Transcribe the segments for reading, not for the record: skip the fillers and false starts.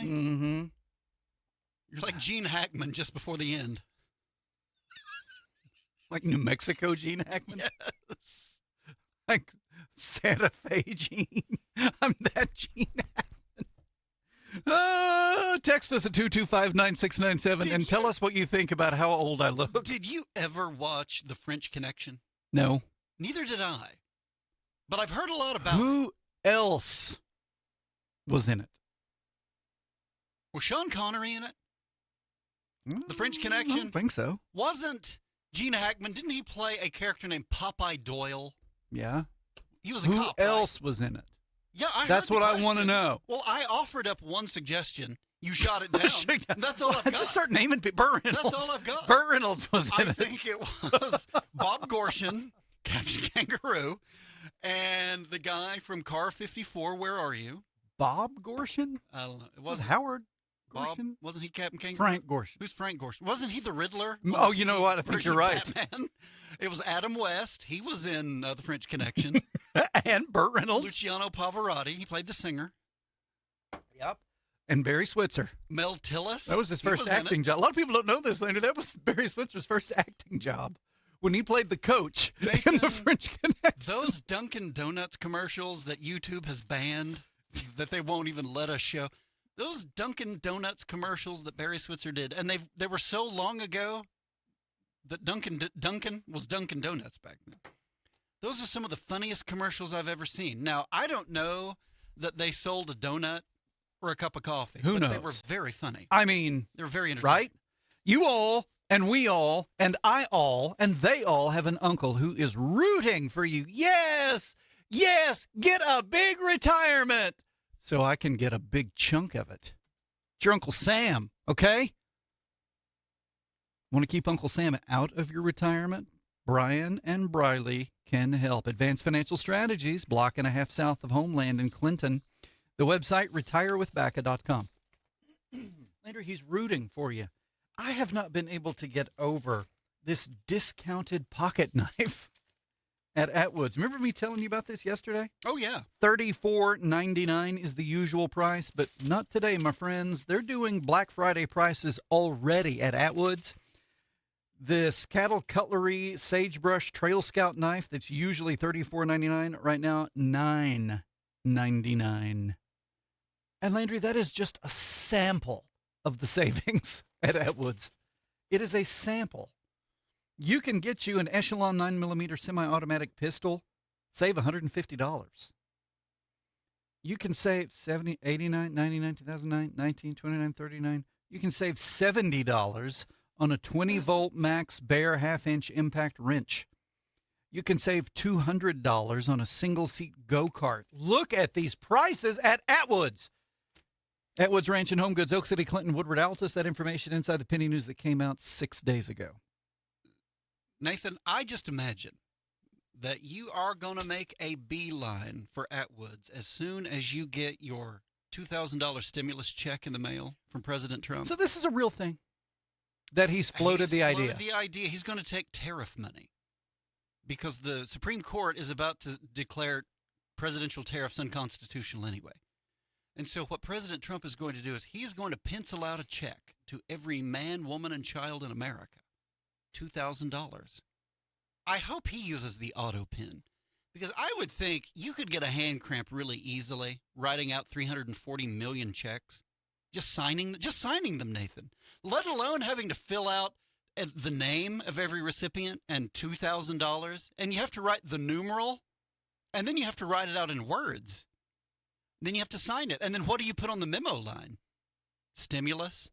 guy? Mm-hmm. You're like Gene Hackman just before the end. Like New Mexico Gene Hackman? Yes. Like Santa Fe Gene? I'm that Gene Hackman. Text us at 225-9697 and tell us what you think about how old I look. Did you ever watch The French Connection? No. Neither did I. But I've heard a lot about Who else was in it? Was Sean Connery in it? The French I Connection? don't think so. Wasn't Gene Hackman, didn't he play a character named Popeye Doyle? Yeah. He was a Who cop, else was in it? Yeah, I heard That's the what I question. want to know. Well, I offered up one suggestion. You shot it down. That's all I've got. Just start naming people. Burt Reynolds. That's all I've got. Burt Reynolds was in I it. think it was Bob Gorshin, Captain Kangaroo, and the guy from Car 54, Where Are You? Bob Gorshin? I don't know. It Was wasn't Howard Bob. Gorshin? Wasn't he Captain Kangaroo? Frank Gorshin. Who's Frank Gorshin? Wasn't he the Riddler? Oh, you know what? I think you're right. Batman? It was Adam West. He was in The French Connection. And Burt Reynolds. Luciano Pavarotti. He played the singer. Yep. And Barry Switzer. Mel Tillis. That was his He first was in acting it. job. A lot of people don't know this, Landry. That was Barry Switzer's first acting job when he played the coach in Nathan, the French Connection. Those Dunkin' Donuts commercials that YouTube has banned, that they won't even let us show. Those Dunkin' Donuts commercials that Barry Switzer did, and they were so long ago that Dunkin' was Dunkin' Donuts back then. Those are some of the funniest commercials I've ever seen. Now, I don't know that they sold a donut or a cup of coffee. Who but knows? They were very funny. I mean, They were very entertaining. right? You all and we all and I all and they all have an uncle who is rooting for you. Yes, yes, get a big retirement so I can get a big chunk of it. It's your Uncle Sam, okay? Want to keep Uncle Sam out of your retirement? Brian and Briley can help. Advanced Financial Strategies, block and a half south of Homeland in Clinton. The website, retirewithbaca.com. Landry, he's rooting for you. I have not been able to get over this discounted pocket knife at Atwood's. Remember me telling you about this yesterday? Oh, yeah. $34.99 is the usual price, but not today, my friends. They're doing Black Friday prices already at Atwood's. This cattle cutlery sagebrush trail scout knife that's usually $34.99 right now, $9.99. And Landry, that is just a sample of the savings at Atwood's. It is a sample. You can get you an Echelon 9mm semi-automatic pistol, save $150. You can save $70, $89, $99, $2009, $19, $29, $39. You can save $70 on a 20-volt max bare half-inch impact wrench. You can save $200 on a single-seat go-kart. Look at these prices at Atwood's. Atwood's Ranch and Home Goods, Oak City, Clinton, Woodward, Altus. That information inside the Penny News that came out 6 days ago. Nathan, I just imagine that you are going to make a beeline for Atwood's as soon as you get your $2,000 stimulus check in the mail from President Trump. So this is a real thing that he's floated the idea. He's going to take tariff money because the Supreme Court is about to declare presidential tariffs unconstitutional anyway. And so what President Trump is going to do is he's going to pencil out a check to every man, woman, and child in America, $2,000. I hope he uses the auto pen because I would think you could get a hand cramp really easily writing out 340 million checks, just signing them, Nathan, let alone having to fill out the name of every recipient and $2,000. And you have to write the numeral and then you have to write it out in words. Then you have to sign it. And then what do you put on the memo line? Stimulus.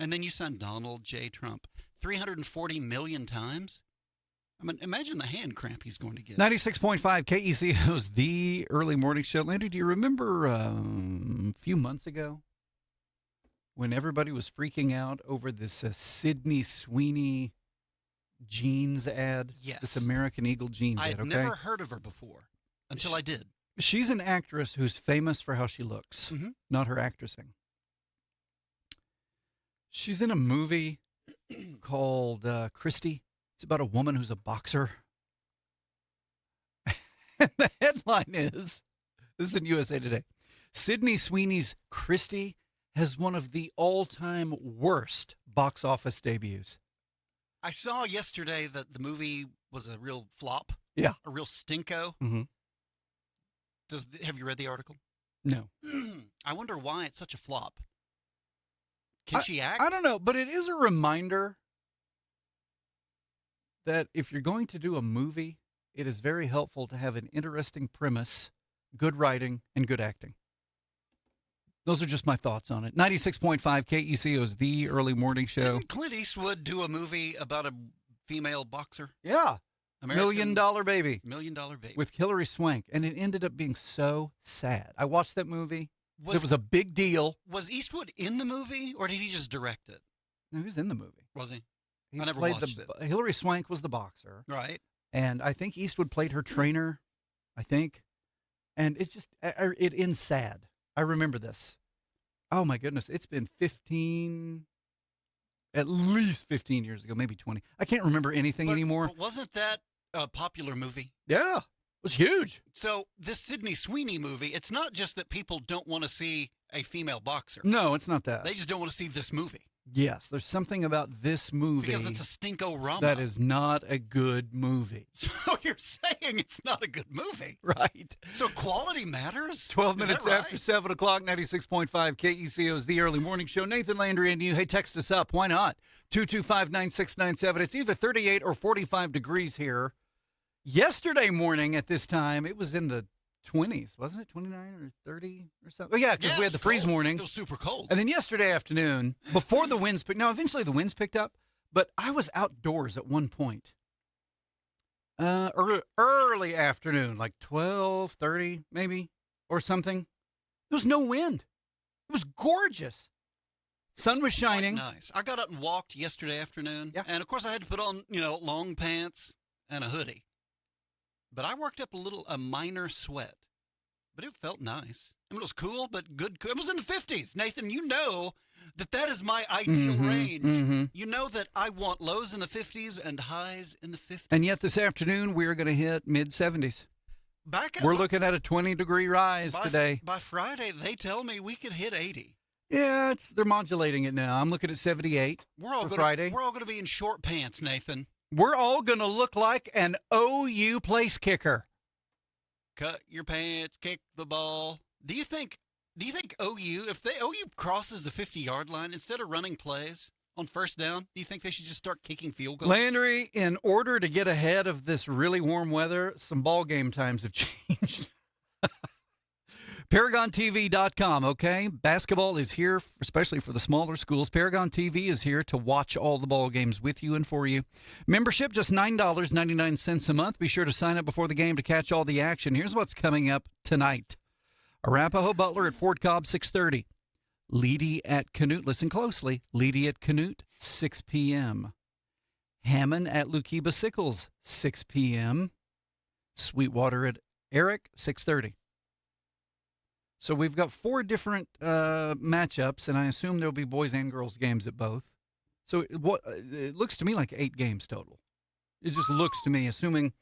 And then you sign Donald J. Trump 340 million times. I mean, imagine the hand cramp he's going to get. 96.5 KECO's The Early Morning Show. Landry, do you remember a few months ago when everybody was freaking out over this Sydney Sweeney jeans ad? Yes. This American Eagle jeans ad, I'd okay? never heard of her before until I did. She's an actress who's famous for how she looks, not her actressing. She's in a movie called Christy. It's about a woman who's a boxer. And the headline is, this is in USA Today, Sydney Sweeney's Christy has one of the all-time worst box office debuts. I saw yesterday that the movie was a real flop. Yeah. A real stinko. Mm-hmm. Have you read the article? No. I wonder why it's such a flop. Can she act? I don't know, but it is a reminder that if you're going to do a movie, it is very helpful to have an interesting premise, good writing, and good acting. Those are just my thoughts on it. 96.5 KECO is the early morning show. Didn't Clint Eastwood do a movie about a female boxer? Yeah. American $1 Million Baby. $1 Million Baby. With Hilary Swank. And it ended up being so sad. I watched that movie. It was a big deal. Was Eastwood in the movie, or did he just direct it? No, he was in the movie. Was he? He I never played watched it. Hilary Swank was the boxer. Right. And I think Eastwood played her trainer, I think. And it's just, it ends sad. I remember this. Oh, my goodness. It's been at least 15 years ago, maybe 20. I can't remember anything anymore. But wasn't that a popular movie? Yeah. It was huge. So this Sydney Sweeney movie, it's not just that people don't want to see a female boxer. No, it's not that. They just don't want to see this movie. Yes, there's something about this movie. Because it's a stinko-rama. That is not a good movie. So you're saying it's not a good movie. Right. So quality matters? 12 Is minutes that right? after 7 o'clock, 96.5 KECO is the early morning show. Nathan Landry and you. Hey, text us up. Why not? 225-9697. It's either 38 or 45 degrees here. Yesterday morning at this time, it was in the 20s, wasn't it? 29 or 30 or something? Oh, yeah, because we had the freeze morning. It was super cold. And then yesterday afternoon, before the winds picked, now eventually the winds picked up, but I was outdoors at one point. Early afternoon, like 12:30 maybe, or something. There was no wind. It was gorgeous. Sun was shining. Nice. I got up and walked yesterday afternoon. Yeah. And, of course, I had to put on, long pants and a hoodie. But I worked up a minor sweat. But it felt nice. I mean, it was cool, but good. It was in the 50s. Nathan, you know that is my ideal range. Mm-hmm. You know that I want lows in the 50s and highs in the 50s. And yet this afternoon, we're going to hit mid-70s. We're looking at a 20-degree rise today. By Friday, they tell me we could hit 80. Yeah, they're modulating it now. I'm looking at 78 for Friday. We're all going to be in short pants, Nathan. We're all going to look like an OU place kicker. Cut your pants, kick the ball. Do you think OU, if OU crosses the 50-yard line, instead of running plays on first down, do you think they should just start kicking field goals? Landry, in order to get ahead of this really warm weather, some ball game times have changed. ParagonTV.com, okay? Basketball is here, especially for the smaller schools. Paragon TV is here to watch all the ball games with you and for you. Membership, just $9.99 a month. Be sure to sign up before the game to catch all the action. Here's what's coming up tonight. Arapahoe Butler at Fort Cobb, 6:30. Leedy at Canute. Listen closely. Leedy at Canute, 6 p.m. Hammond at Lukiba Sickles, 6 p.m. Sweetwater at Eric, 6:30. So we've got 4 different matchups, and I assume there'll be boys and girls games at both. So it looks to me like 8 games total. It just looks to me, assuming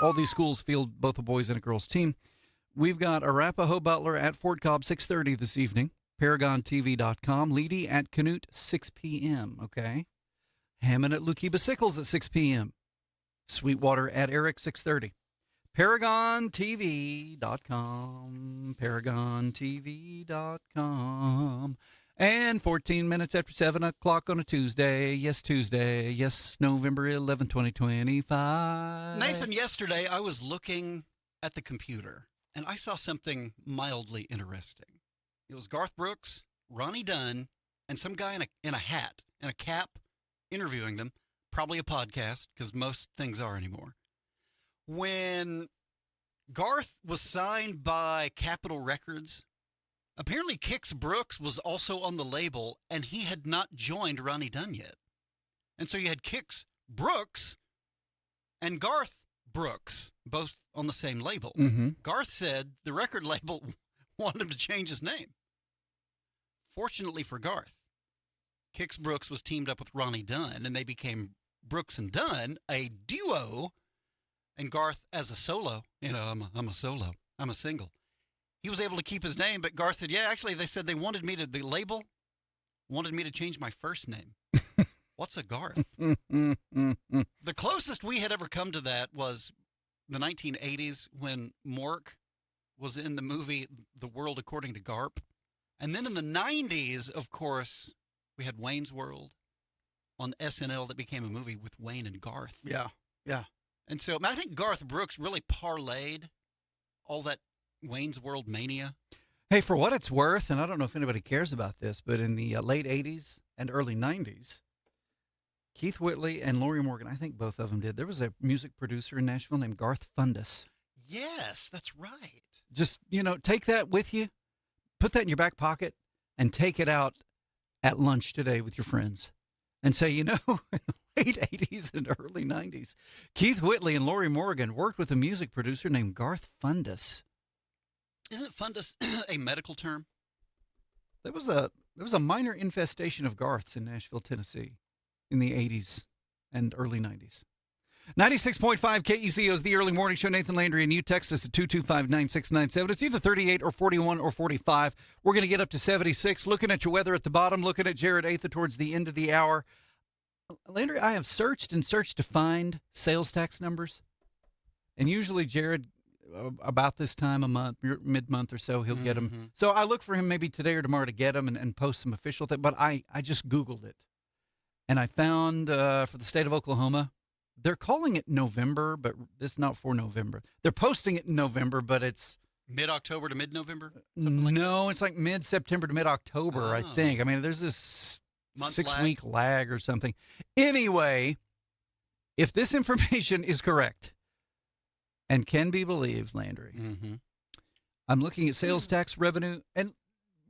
all these schools field both a boys and a girls team. We've got Arapahoe Butler at Fort Cobb, 6:30 this evening. ParagonTV.com. Leedy at Canute, 6 p.m., okay? Hammond at Lukiba Sickles at 6 p.m. Sweetwater at Eric, 6:30. ParagonTV.com. ParagonTV.com. And 14 minutes after 7 o'clock on a Tuesday. Yes, Tuesday. Yes, November 11, 2025. Nathan, yesterday I was looking at the computer, and I saw something mildly interesting. It was Garth Brooks, Ronnie Dunn, and some guy in a hat and a cap interviewing them. Probably a podcast, because most things are anymore. When Garth was signed by Capitol Records, apparently Kix Brooks was also on the label, and he had not joined Ronnie Dunn yet. And so you had Kix Brooks and Garth Brooks, both on the same label. Mm-hmm. Garth said the record label wanted him to change his name. Fortunately for Garth, Kix Brooks was teamed up with Ronnie Dunn, and they became Brooks and Dunn, a duo. And Garth, as a solo, I'm a solo. I'm a single. He was able to keep his name, but Garth said, yeah, actually, they said they wanted me to, the label wanted me to change my first name. What's a Garth? The closest we had ever come to that was the 1980s when Mork was in the movie The World According to Garp. And then in the 90s, of course, we had Wayne's World on SNL that became a movie with Wayne and Garth. Yeah. And so I think Garth Brooks really parlayed all that Wayne's World mania. Hey, for what it's worth, and I don't know if anybody cares about this, but in the late 80s and early 90s, Keith Whitley and Lori Morgan, I think both of them did. There was a music producer in Nashville named Garth Fundus. Yes, that's right. Just, take that with you, put that in your back pocket, and take it out at lunch today with your friends. And say, in the late 80s and early 90s, Keith Whitley and Lori Morgan worked with a music producer named Garth Fundus. Isn't fundus a medical term? There was a minor infestation of Garths in Nashville, Tennessee in the 80s and early 90s. 96.5 KECO is the early morning show. Nathan Landry, and you text us at 225-9697. It's either 38 or 41 or 45. We're going to get up to 76. Looking at your weather at the bottom, looking at Jared Atha towards the end of the hour. Landry, I have searched and searched to find sales tax numbers. And usually Jared, about this time a month, mid-month or so, he'll get them. So I look for him maybe today or tomorrow to get them and post some official thing. But I just Googled it. And I found for the state of Oklahoma, they're calling it November, but it's not for November. They're posting it in November, but it's mid-October to mid-November? No, it's like mid-September to mid-October, I think. I mean, there's this 6-week lag or something. Anyway, if this information is correct and can be believed, Landry, I'm looking at sales tax revenue, and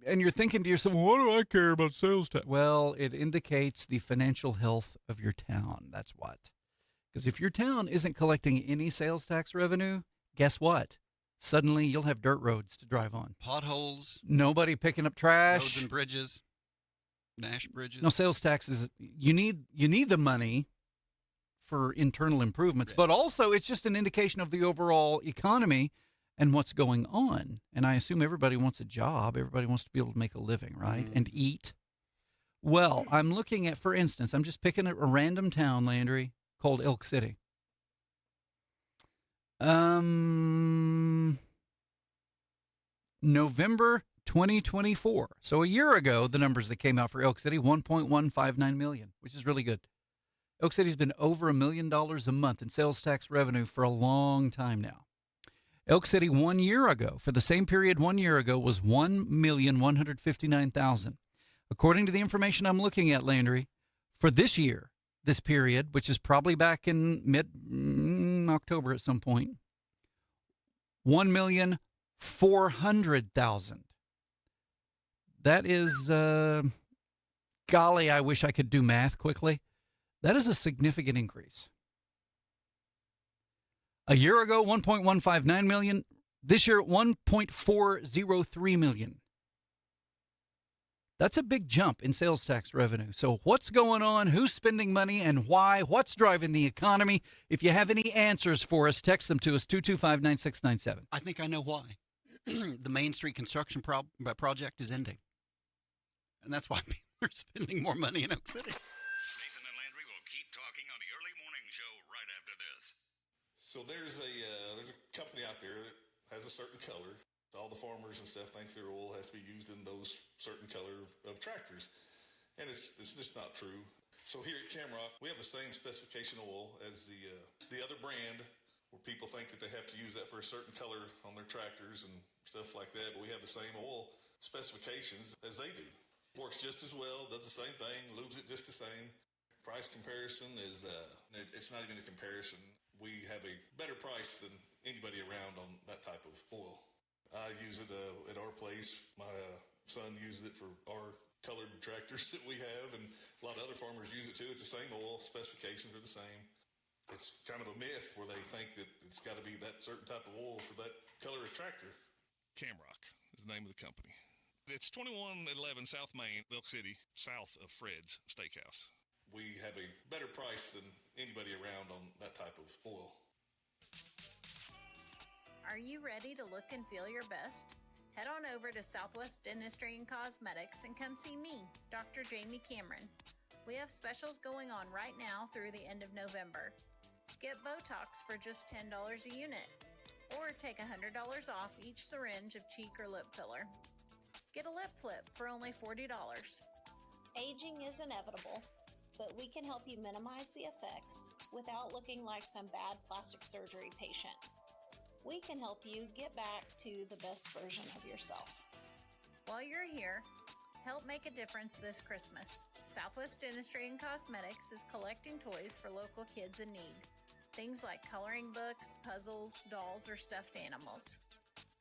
you're thinking to yourself, what do I care about sales tax? Well, it indicates the financial health of your town. That's what. Because if your town isn't collecting any sales tax revenue, guess what? Suddenly you'll have dirt roads to drive on. Potholes. Nobody picking up trash. Roads and bridges. Nash bridges. No, sales taxes, you need the money for internal improvements, but also it's just an indication of the overall economy and what's going on. And I assume everybody wants a job. Everybody wants to be able to make a living, right? And eat. Well, I'm looking at, for instance, I'm just picking a random town, Landry, called Elk City. November 2024. So a year ago, the numbers that came out for Elk City, $1.159 million, which is really good. Elk City's been over $1 million a month in sales tax revenue for a long time now. Elk City 1 year ago, for the same period 1 year ago, was $1,159,000. According to the information I'm looking at, Landry, for this year, this period, which is probably back in mid-October at some point, $1,400,000. That is, golly, I wish I could do math quickly. That is a significant increase. A year ago, $1.159 million. This year, $1.403 million. That's a big jump in sales tax revenue. So what's going on? Who's spending money and why? What's driving the economy? If you have any answers for us, text them to us, 225-9697. I think I know why. The Main Street construction project is ending. And that's why people are spending more money in Oak City. Nathan and Landry will keep talking on the early morning show right after this. So there's a company out there that has a certain color. All the farmers and stuff think their oil has to be used in those certain color of tractors. And it's just not true. So here at Camrock, we have the same specification oil as the other brand, where people think that they have to use that for a certain color on their tractors and stuff like that. But we have the same oil specifications as they do. Works just as well, does the same thing, lubes it just the same. Price comparison is, it's not even a comparison. We have a better price than anybody around on that type of oil. I use it at our place. My son uses it for our colored tractors that we have, and a lot of other farmers use it too. It's the same oil, specifications are the same. It's kind of a myth where they think that it's got to be that certain type of oil for that color of tractor. Camrock is the name of the company. It's 2111 South Main, Elk City, south of Fred's Steakhouse. We have a better price than anybody around on that type of oil. Are you ready to look and feel your best? Head on over to Southwest Dentistry and Cosmetics and come see me, Dr. Jamie Cameron. We have specials going on right now through the end of November. Get Botox for just $10 a unit, or take $100 off each syringe of cheek or lip filler. Get a lip flip for only $40. Aging is inevitable, but we can help you minimize the effects without looking like some bad plastic surgery patient. We can help you get back to the best version of yourself. While you're here, help make a difference this Christmas. Southwest Dentistry and Cosmetics is collecting toys for local kids in need. Things like coloring books, puzzles, dolls, or stuffed animals.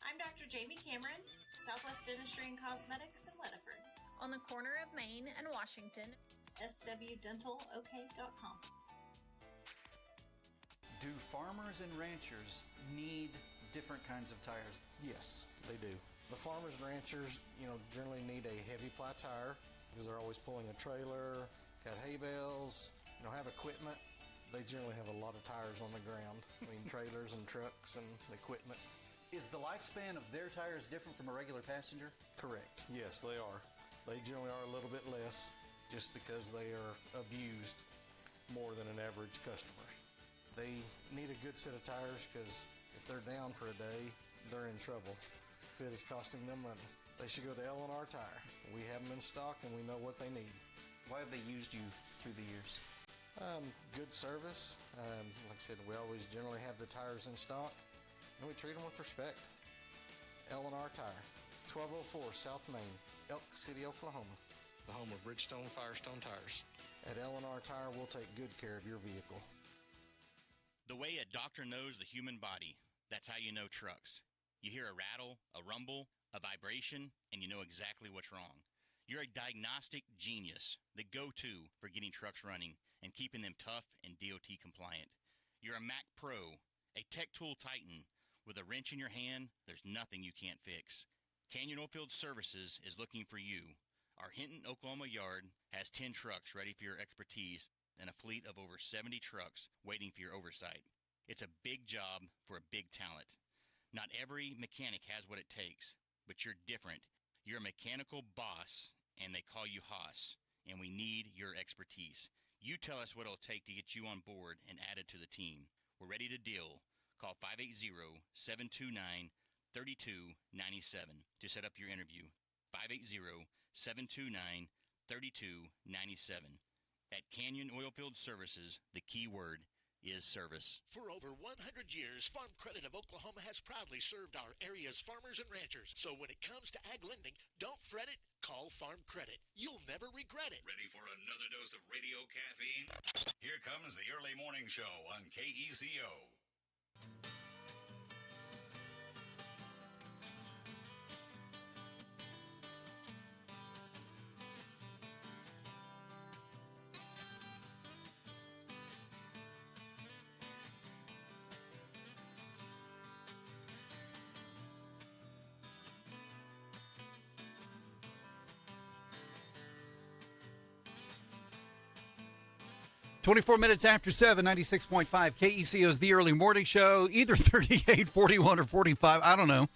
I'm Dr. Jamie Cameron, Southwest Dentistry and Cosmetics in Weatherford. On the corner of Main and Washington, swdentalok.com. Do farmers and ranchers need different kinds of tires? Yes, they do. The farmers and ranchers, generally need a heavy ply tire because they're always pulling a trailer, got hay bales, have equipment. They generally have a lot of tires on the ground. I mean, trailers and trucks and equipment. Is the lifespan of their tires different from a regular passenger? Correct. Yes, they are. They generally are a little bit less just because they are abused more than an average customer. They need a good set of tires because if they're down for a day, they're in trouble. It is costing them money. They should go to L&R Tire. We have them in stock and we know what they need. Why have they used you through the years? Good service. Like I said, we always generally have the tires in stock and we treat them with respect. L&R Tire, 1204 South Main, Elk City, Oklahoma, the home of Bridgestone Firestone tires. At L&R Tire, we'll take good care of your vehicle. The way a doctor knows the human body, that's how you know trucks. You hear a rattle, a rumble, a vibration, and you know exactly what's wrong. You're a diagnostic genius, the go-to for getting trucks running and keeping them tough and DOT compliant. You're a Mac Pro, a tech tool titan. With a wrench in your hand, there's nothing you can't fix. Canyon Oilfield Services is looking for you. Our Hinton, Oklahoma yard has 10 trucks ready for your expertise and a fleet of over 70 trucks waiting for your oversight. It's a big job for a big talent. Not every mechanic has what it takes, but you're different. You're a mechanical boss, and they call you Haas, and we need your expertise. You tell us what it'll take to get you on board and added to the team. We're ready to deal. Call 580-729-3297 to set up your interview. 580-729-3297. At Canyon Oilfield Services, the key word is service. For over 100 years, Farm Credit of Oklahoma has proudly served our area's farmers and ranchers. So when it comes to ag lending, don't fret it. Call Farm Credit. You'll never regret it. Ready for another dose of radio caffeine? Here comes the early morning show on KECO. Twenty-four minutes after 7, 96.5 KECO is the early morning show, either 38, 41, or 45. I don't know.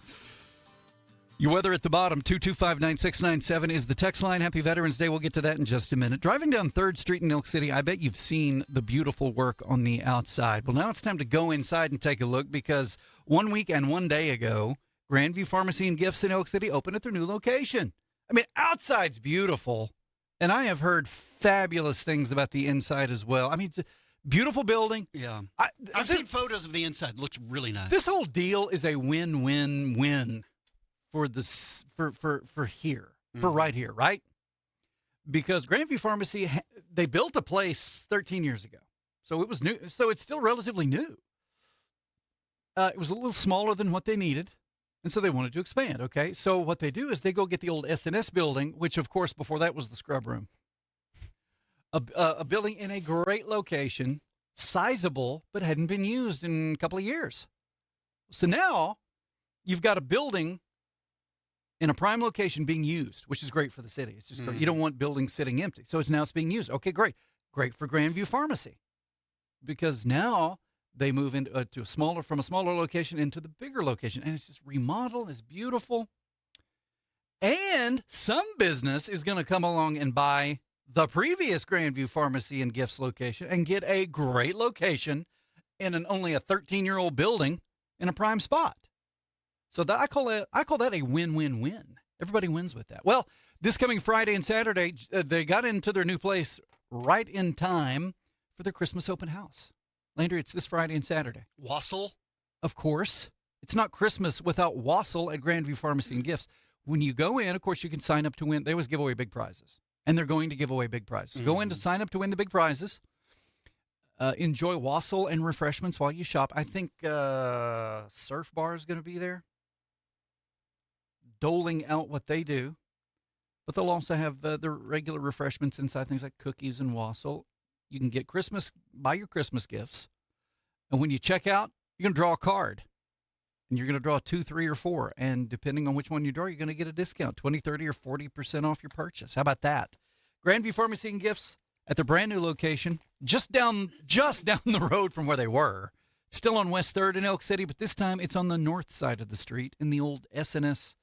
Your weather at the bottom, 225-9697 is the text line. Happy Veterans Day. We'll get to that in just a minute. Driving down 3rd Street in Elk City, I bet you've seen the beautiful work on the outside. Well, now it's time to go inside and take a look because 1 week and 1 day ago, Grandview Pharmacy and Gifts in Elk City opened at their new location. I mean, outside's beautiful. And I have heard fabulous things about the inside as well. I mean, it's a beautiful building. Yeah. I've seen photos of the inside. It looks really nice. This whole deal is a win-win-win for this for here, for right here, right? Because Grandview Pharmacy, they built a place 13 years ago. So it was new. So it's still relatively new. It was a little smaller than what they needed. And so they wanted to expand, okay? So what they do is they go get the old S&S building, which, of course, before that was the scrub room. A building in a great location, sizable, but hadn't been used in a couple of years. So now you've got a building in a prime location being used, which is great for the city. It's just great. You don't want buildings sitting empty. So it's being used. Okay, great. Great for Grandview Pharmacy because now they move into from a smaller location into the bigger location, and it's just remodeled. It's beautiful. And some business is going to come along and buy the previous Grandview Pharmacy and Gifts location and get a great location in only a 13-year-old building in a prime spot. So I call that a win-win-win. Everybody wins with that. Well, this coming Friday and Saturday, they got into their new place right in time for their Christmas open house. Landry, it's this Friday and Saturday. Wassail? Of course. It's not Christmas without wassail at Grandview Pharmacy and Gifts. When you go in, of course, you can sign up to win. They always give away big prizes, and they're going to give away big prizes. Mm-hmm. Go in to sign up to win the big prizes. Enjoy wassail and refreshments while you shop. I think Surf Bar is going to be there, doling out what they do. But they'll also have the regular refreshments inside, things like cookies and wassail. You can get buy your Christmas gifts. And when you check out, you're going to draw a card. And you're going to draw 2, 3, or 4. And depending on which one you draw, you're going to get a discount, 20, 30, or 40% off your purchase. How about that? Grandview Pharmacy and Gifts at their brand new location, just down the road from where they were. Still on West 3rd in Elk City, but this time it's on the north side of the street in the old S&S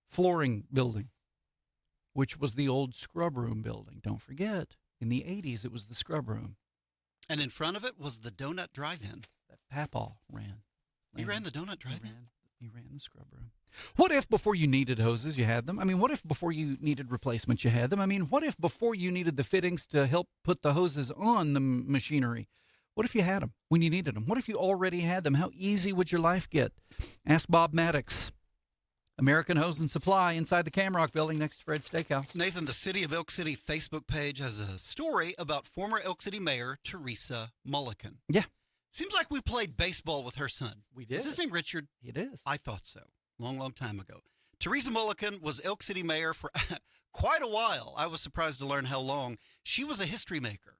flooring building, which was the old scrub room building. Don't forget, in the 80s, it was the scrub room. And in front of it was the donut drive-in. That Papaw ran. He ran the donut drive-in? He ran the scrub room. What if before you needed hoses, you had them? I mean, what if before you needed replacements, you had them? I mean, what if before you needed the fittings to help put the hoses on the machinery? What if you had them when you needed them? What if you already had them? How easy would your life get? Ask Bob Maddox. American Hose and Supply inside the Camrock building next to Fred's Steakhouse. Nathan, the City of Elk City Facebook page has a story about former Elk City Mayor Teresa Mulliken. Yeah. Seems like we played baseball with her son. We did. Is his name Richard? It is. I thought so. Long time ago. Teresa Mulliken was Elk City Mayor for quite a while. I was surprised to learn how long. She was a history maker.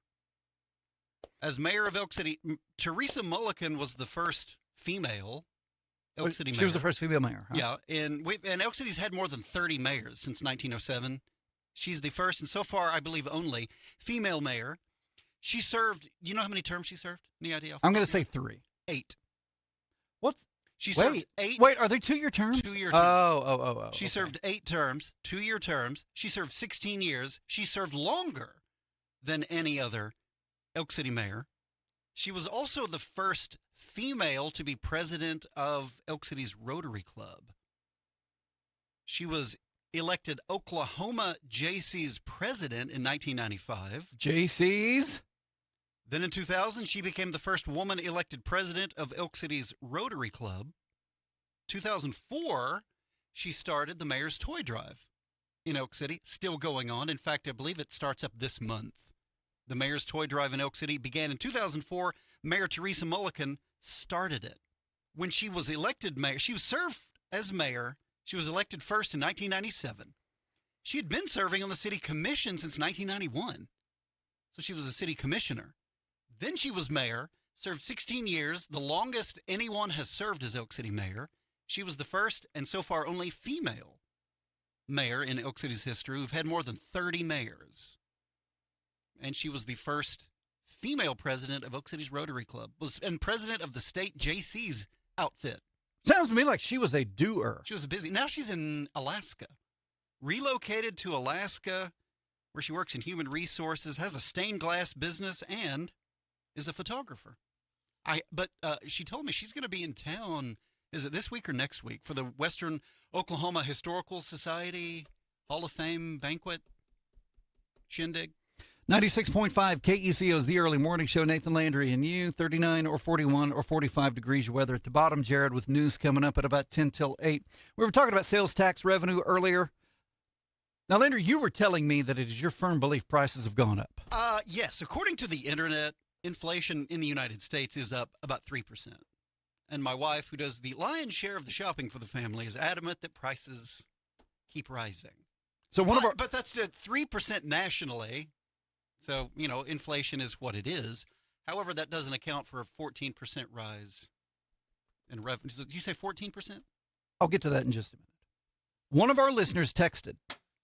As mayor of Elk City, Teresa Mulliken was the first female Elk City mayor. She was the first female mayor. Huh? Yeah, and Elk City's had more than 30 mayors since 1907. She's the first, and so far, I believe, only female mayor. She served, you know how many terms she served? Any idea? I'm going to say 3. 8. What? She served 8. Wait, are they 2-year terms? 2-year terms. Oh. She served 8 terms, 2-year terms. She served 16 years. She served longer than any other Elk City mayor. She was also the first female to be president of Elk City's Rotary Club. She was elected Oklahoma JC's president in 1995. JC's? Then in 2000, she became the first woman elected president of Elk City's Rotary Club. 2004, she started the Mayor's Toy Drive in Elk City, still going on. In fact, I believe it starts up this month. The Mayor's Toy Drive in Elk City began in 2004. Mayor Teresa Mulliken started it. When she was elected mayor, she served as mayor. She was elected first in 1997. She had been serving on the city commission since 1991. So she was a city commissioner. Then she was mayor, served 16 years, the longest anyone has served as Elk City mayor. She was the first and so far only female mayor in Elk City's history. We've had more than 30 mayors. And she was the first female president of Elk City's Rotary Club, and president of the state JC's outfit. Sounds to me like she was a doer. She was busy. Now she's in Alaska. Relocated to Alaska, where she works in human resources, has a stained glass business, and is a photographer. But she told me she's going to be in town, is it this week or next week, for the Western Oklahoma Historical Society Hall of Fame banquet shindig. 96.5 KECO is the early morning show. Nathan Landry and you, 39 or 41 or 45 degrees your weather at the bottom. Jared with news coming up at about 10 till 8. We were talking about sales tax revenue earlier. Now, Landry, you were telling me that it is your firm belief prices have gone up. Yes. According to the internet, inflation in the United States is up about 3%. And my wife, who does the lion's share of the shopping for the family, is adamant that prices keep rising. So but that's at 3% nationally. So, inflation is what it is. However, that doesn't account for a 14% rise in revenue. Did you say 14%? I'll get to that in just a minute. One of our listeners texted,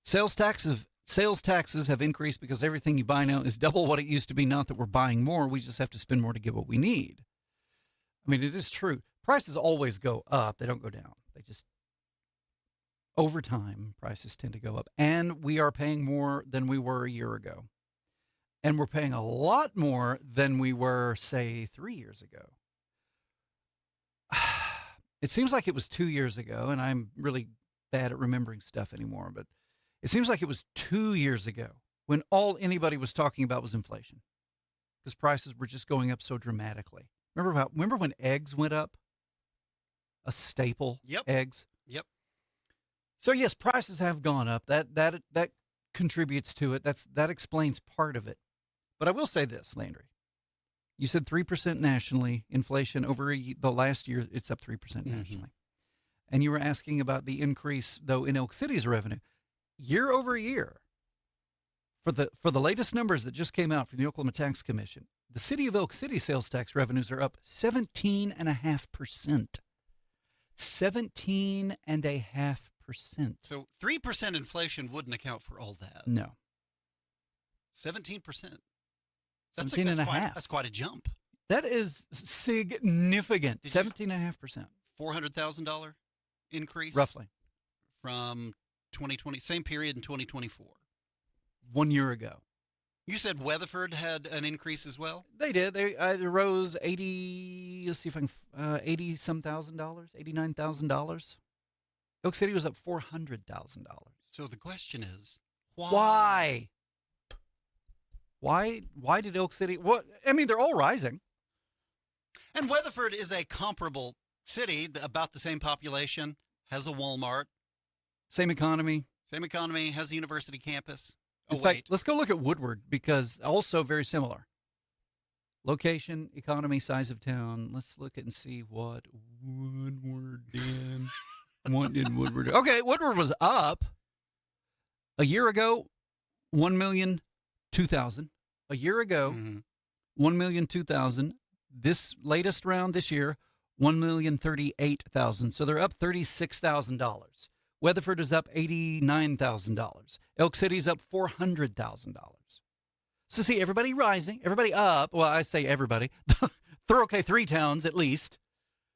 sales taxes have increased because everything you buy now is double what it used to be. Not that we're buying more. We just have to spend more to get what we need. I mean, it is true. Prices always go up. They don't go down. They just over time, prices tend to go up. And we are paying more than we were a year ago. And we're paying a lot more than we were, say, 3 years ago. It seems like it was 2 years ago, and I'm really bad at remembering stuff anymore, but it seems like it was 2 years ago when all anybody was talking about was inflation because prices were just going up so dramatically. Remember when eggs went up? A staple, Yep. eggs. Yep. So yes, prices have gone up. That contributes to it. That explains part of it. But I will say this, Landry. You said 3% nationally. Inflation over the last year, it's up 3% nationally. And you were asking about the increase, though, in Elk City's revenue. Year over year, for the latest numbers that just came out from the Oklahoma Tax Commission, the city of Elk City sales tax revenues are up 17.5%. 17.5%. So 3% inflation wouldn't account for all that. No. 17%. 17.5. That's quite a jump. That is significant. 17.5%. $400,000 increase? Roughly. From 2020, same period in 2024. 1 year ago. You said Weatherford had an increase as well? They did. They rose 80, let's see if I can, 80-some thousand dollars, $89,000. Elk City was up $400,000. So the question is, why? Why did Elk City, I mean, they're all rising. And Weatherford is a comparable city, about the same population, has a Walmart. Same economy. Has a university campus. In fact, let's go look at Woodward because also very similar. Location, economy, size of town. Let's look at and see what Woodward did. What did Woodward do? Okay, Woodward was up a year ago, 1,002,000. A year ago, 1,002,000. This latest round this year, 1,038,000. So they're up $36,000. Weatherford is up $89,000. Elk City's up $400,000. So see, everybody rising, everybody up. Well, I say everybody. Okay, 3 towns at least.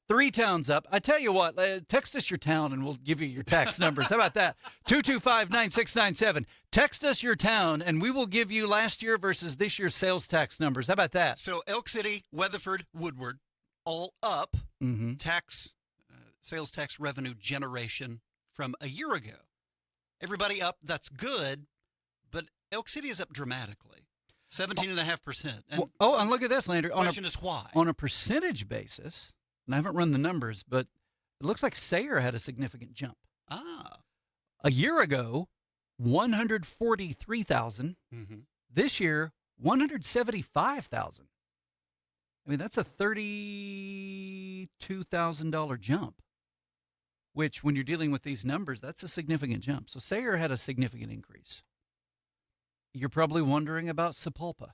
3 towns up. I tell you what, text us your town and we'll give you your tax numbers. How about that? 225-9697. Text us your town and we will give you last year versus this year's sales tax numbers. How about that? So Elk City, Weatherford, Woodward, all up. Sales tax revenue generation from a year ago. Everybody up, that's good, but Elk City is up dramatically. 17.5%. And look at this, Landry. The question is why? On a percentage basis, and I haven't run the numbers, but it looks like Sayre had a significant jump. A year ago, 143,000. This year, 175,000. I mean, that's a $32,000 jump, which when you're dealing with these numbers, that's a significant jump. So Sayre had a significant increase. You're probably wondering about Sapulpa.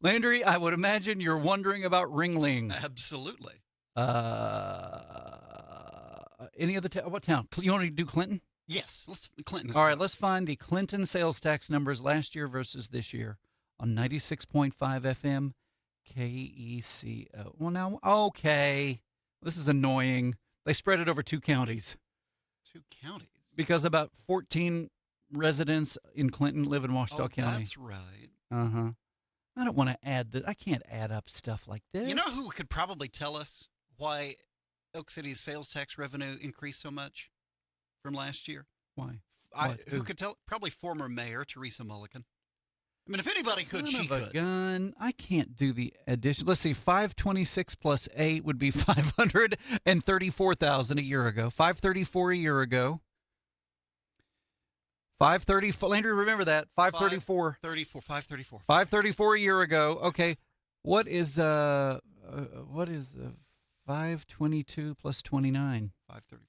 Landry, I would imagine you're wondering about Ringling. Absolutely. Any other what town? You want to do Clinton? Yes. Clinton. All right, let's find the Clinton sales tax numbers last year versus this year on 96.5 FM KECO. Well, now, okay. This is annoying. They spread it over 2 counties. 2 counties? Because about 14 residents in Clinton live in Ouachita County. That's right. I don't want to add that. I can't add up stuff like this. You know who could probably tell us why Elk City's sales tax revenue increased so much from last year? Why? Who could tell? Probably former Mayor Teresa Mulligan. I mean, if anybody could, she could. Gun. I can't do the addition. Let's see. 526 plus 8 would be 534,000 a year ago. 534 a year ago. 534. Landry, remember that. 534. 534. 534 a year ago. Okay. What is 522 plus 29? 534.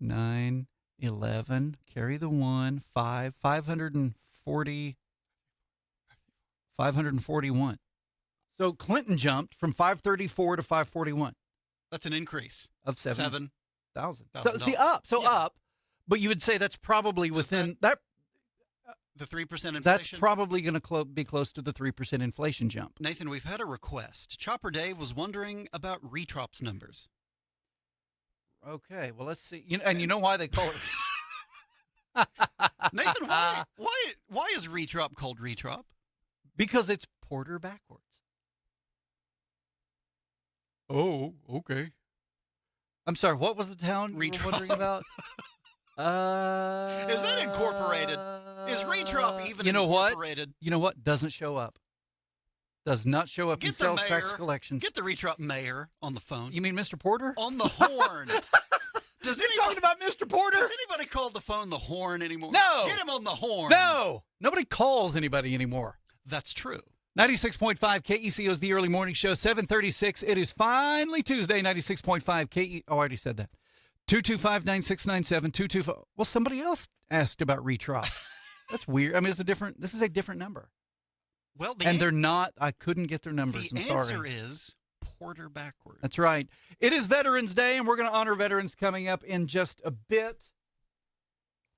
9, 11. Carry the 1. 5. 540. 541. So Clinton jumped from 534 to 541. That's an increase of 7,000. So see, up. But you would say that's probably within that. The 3% inflation? That's probably going to be close to the 3% inflation jump. Nathan, we've had a request. Chopper Dave was wondering about Retrop's numbers. Okay, well, let's see. And you know why they call it? Nathan, why is Retrop called Retrop? Because it's Porter backwards. Oh, okay. I'm sorry, what was the town you were wondering about? Is that incorporated? Is Retrop even incorporated? What? You know what? Doesn't show up. Does not show up in sales tax collections. Get the Retrop mayor on the phone. You mean Mr. Porter? On the horn. You're talking about Mr. Porter? Does anybody call the phone the horn anymore? No. Get him on the horn. No. Nobody calls anybody anymore. That's true. 96.5 KECO is the early morning show. 7:36. It is finally Tuesday. 96.5 KE. Oh, I already said that. 225-9697. 225. Well, somebody else asked about Retrop. That's weird. I mean, this is a different number. Well, they're not. I couldn't get their numbers. The I'm sorry. answer is Porter backwards. That's right. It is Veterans Day, and we're going to honor veterans coming up in just a bit.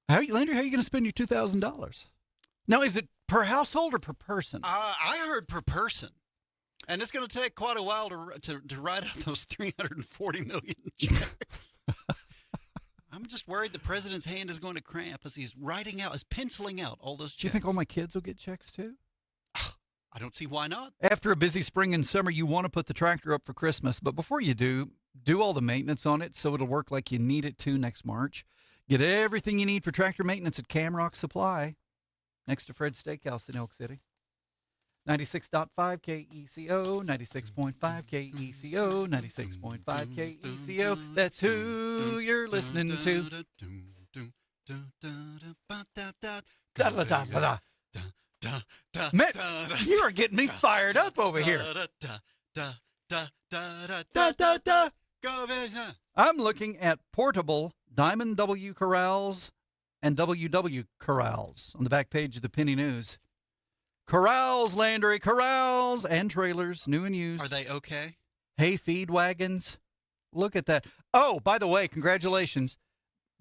Landry, how are you going to spend your $2,000? Now, is it per household or per person? I heard per person. And it's going to take quite a while to write out those 340 million checks. I'm just worried the president's hand is going to cramp as he's penciling out all those checks. Do you think all my kids will get checks too? I don't see why not. After a busy spring and summer, you want to put the tractor up for Christmas. But before you do all the maintenance on it so it'll work like you need it to next March. Get everything you need for tractor maintenance at Camrock Supply, next to Fred's Steakhouse in Elk City. 96.5 KECO, 96.5 KECO, 96.5 KECO. That's who you're listening to. Matt, you are getting me fired up over here. I'm looking at portable Diamond W corrals and WW corrals on the back page of the Penny News. Corrals, Landry, corrals and trailers, new and used. Are they okay? Hay feed wagons. Look at that. Oh, by the way, congratulations.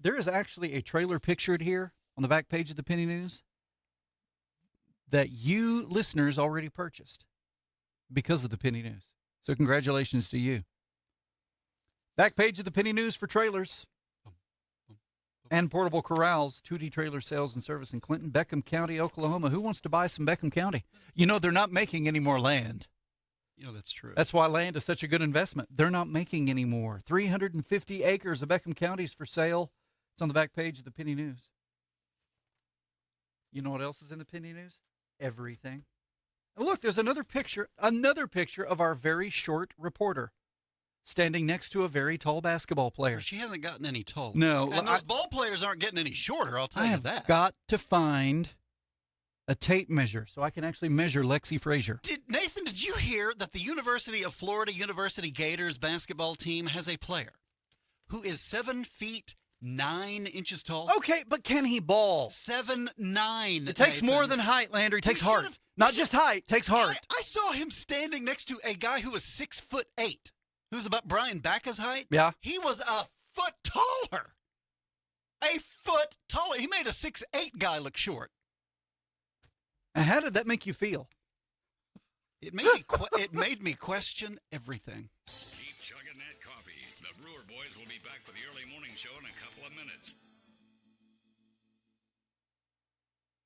There is actually a trailer pictured here on the back page of the Penny News that you listeners already purchased because of the Penny News. So congratulations to you. Back page of the Penny News for trailers and portable corrals, 2D Trailer Sales and Service in Clinton, Beckham County, Oklahoma. Who wants to buy some Beckham County? You know, they're not making any more land. You know, that's true. That's why land is such a good investment. They're not making any more. 350 acres of Beckham County is for sale. It's on the back page of the Penny News. You know what else is in the Penny News? Everything. And look, there's another picture of our very short reporter standing next to a very tall basketball player. She hasn't gotten any taller. No. And those ball players aren't getting any shorter, I'll tell you that. I've got to find a tape measure so I can actually measure Lexi Frazier. Nathan, did you hear that the University of Florida University Gators basketball team has a player who is 7 feet 9 inches tall? Okay, but can he ball? 7'9". It takes more than height, Landry. It takes heart. Not just height, takes heart. I saw him standing next to a guy who was 6'8", who's about Brian Bacca's height. Yeah. He was a foot taller. A foot taller. He made a 6'8" guy look short. And how did that make you feel? It made me question everything. Keep chugging that coffee. The Brewer boys will be back with the early morning show in a couple of minutes.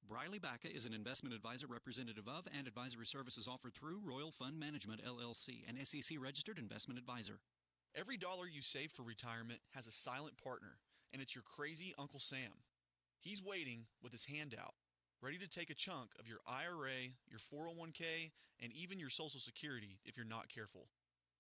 Briley Bacca is an investment advisor representative of and advisory services offered through Royal Fund Management, LLC, an SEC-registered investment advisor. Every dollar you save for retirement has a silent partner, and it's your crazy Uncle Sam. He's waiting with his hand out, ready to take a chunk of your IRA, your 401k, and even your Social Security if you're not careful.